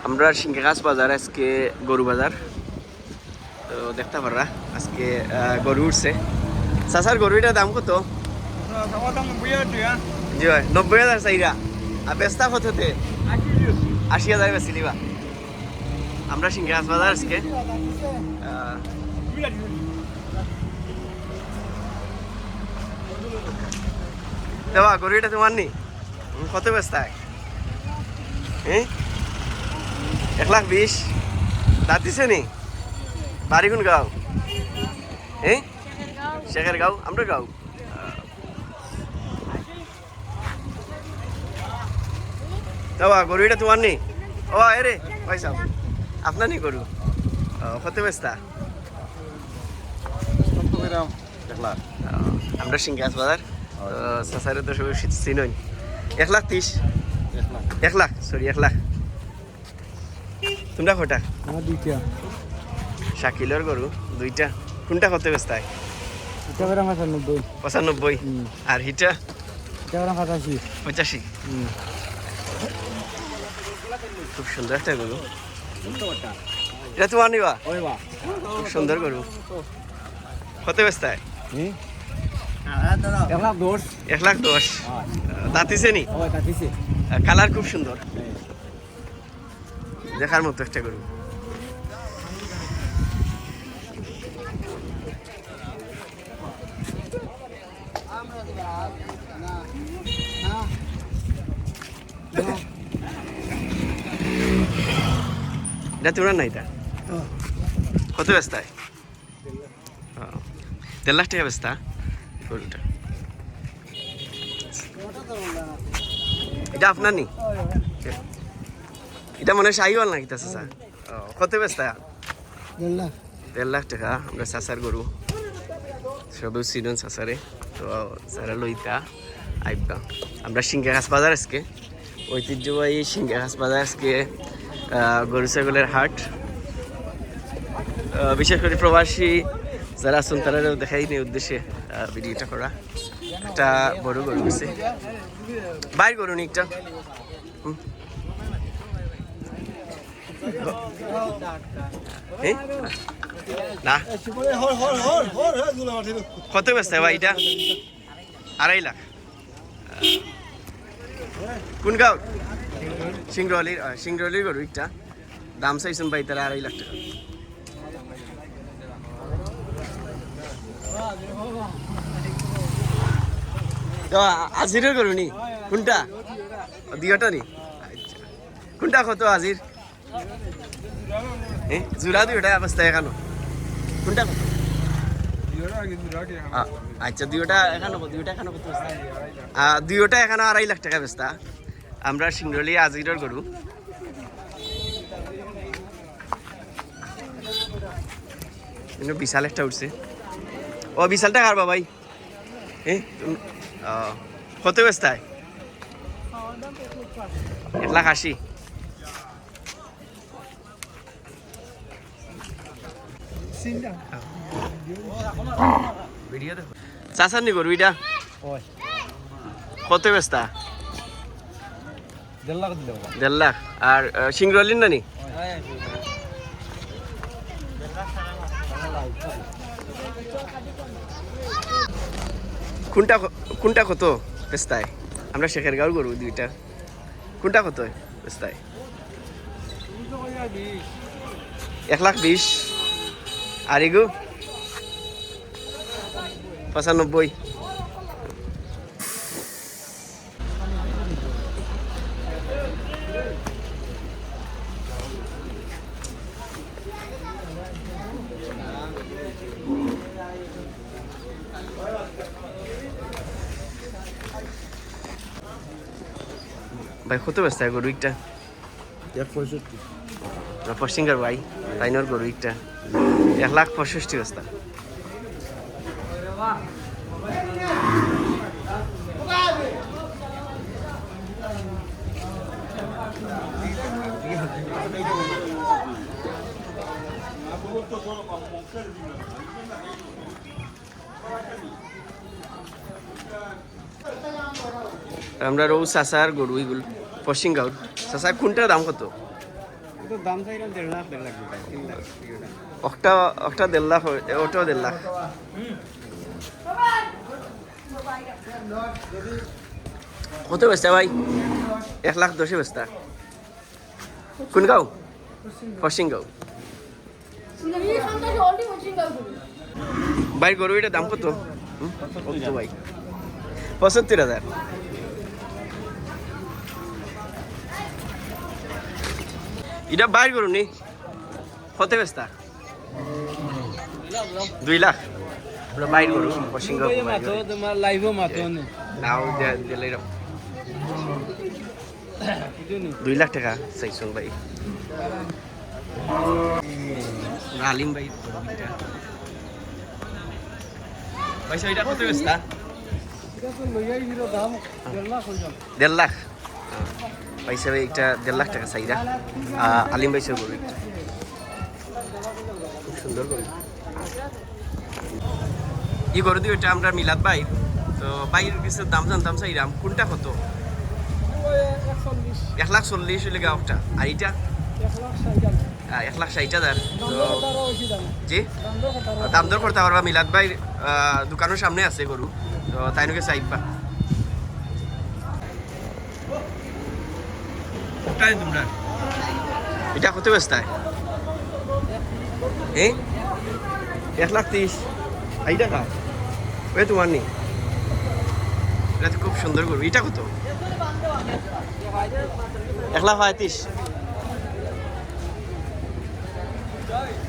আমরা সিংহাস বাজার আজকে গরু বাজার তো দেখতে পাররা আজকে গরু উঠছে চাচার গরুটার দাম কত জি ভাই 90,000 চাইরা আর বেস্তা কততে 80,000 বেশি লিবা আমরা সিংহাস বাজার আজকে দেওয়া গরুটা তোমার নি কত বেস্তায় 1,20,000 দাঁত দিছে নি বাড়ি কোন গাঁও শেখের গাঁও আমরা গাঁও দেওয়া গরুটা তোমার নি ও রে পয়সা আপনার নি গরু কত বেস্তা আমরা সিংহাস বাজার সাসারে তো সবাই চিনই 1,30,000 1,00,000 সরি 1,00,000 তোমরা কটা আমার দুইটা শাকিলের গরু দুইটা কোনটা কত বেস্তায় এটা করে 95 95 আর হিটা এটা করে 85 খুব সুন্দর একটা গরু এটা তোমার নিবা খুব সুন্দর গরু কত বেস্তায় 1,10,000 দাঁতিছে নি কালার খুব সুন্দর দেখার মতো একটা গরু এটা তোমার না এটা কত বেস্তায় 1,00,000 টাকা বেস্তা গরুটা এটা আপনার নি এটা মনে হয় শাহিওয়াল নাকি তা চাচা কত বেস্তা 1,00,000 টাকা আমরা চাচার গরু সবই চিনুন চাচারে তো যারা লইতা আইবা আমরা সিংহাস বাজার আজকে ঐতিহ্যবাহী সিংহাস বাজার আজকে গরু ছাগলের হাট বিশেষ করে প্রবাসী যারা আছেন তারাও দেখাই নেই উদ্দেশ্যে ভিডিওটা করা একটা বড় গরু আছে বাইর গরু নি একটা না কত ব্যস্ত ভাই এটা 2.5 লাখ কোন গাঁও সিংরলির গরু একটা দাম চাইছেন ভাই তারা 2.5 লাখ টাকা আজিরের গরু নি কোনটা দুইটা নি কোনটা কত আজির জোড়া দুইটা অবস্থা এখানো কোনটা কত আচ্ছা দুইটা এখানো কত দুইটা এখানো 2.5 লাখ টাকা বেচতা আমরা সিংরলি আজিরের গরু বিশাল একটা উঠছে ও বিশালটা কার বাবাই কত বেস্তায় 1,80,000 চাচার নি গরু এটা কত বেস্তা 1.5 লাখ আর সিংরলির না নি কোনটা কত বেস্তায় আমরা শেখের গাঁর গরু দুইটা কোনটা কত বেস্তায় 1,20,000 আর এগো 95 ভাই কত ব্যস্ত গরু একটা 165 পশ্চিমগার ভাই তাইনোর গরু একটা 1,65,000 ব্যস্ত আমরা রৌ চাচার গরু এগুলো পশ্চিম গাঁর চাচা কোনটার দাম কত তো দাম চাইলাম 1.5 লাখ 3 লাখ একটা একটা 1.5 লাখ ওটাও 1.5 লাখ কত বেচতা ভাই 1,10,000 বেচতা কোন গাঁও পশ্চিম গাঁও ভাই গরু এটার দাম কত কত ভাই 75,000 এটা বাইর গরু নি কত বেচতা 2 লাখ আমরা বাইর গরু পশ্চিম গাঁও মাতো তোমার লাইভও মাতো নে নাও দিলে 2 লাখ টাকা চাইছুন ভাই আলিম ভাই ভাই সেটা কত বেচতা এটা তো লইয়াই দিল দাম 1.5 লাখ হই যাবে 1.5 লাখ পয়সা ভাই একটা 1.5 লাখ টাকা চাইরা আলিম ভাই সব গরু খুব সুন্দর গরু এই গরু দিয়ে ওইটা আমরা মিলাদ ভাই তো বাইরের কিছু দাম জানতাম চাইরাম কোনটা কত 1,40,000 হলে গাওটা আর এটা 1,60,000 জি দাম দর করতে পারবা মিলাদ ভাই দোকানের সামনে আছে গরু তো তাই নাকি চাইবা তোমরা এটা কত বেচতায় হ্যাঁ 1,30,000 এই টাকা ওই তোমার নি এটা তো খুব সুন্দর গরু এটা কত 1,35,000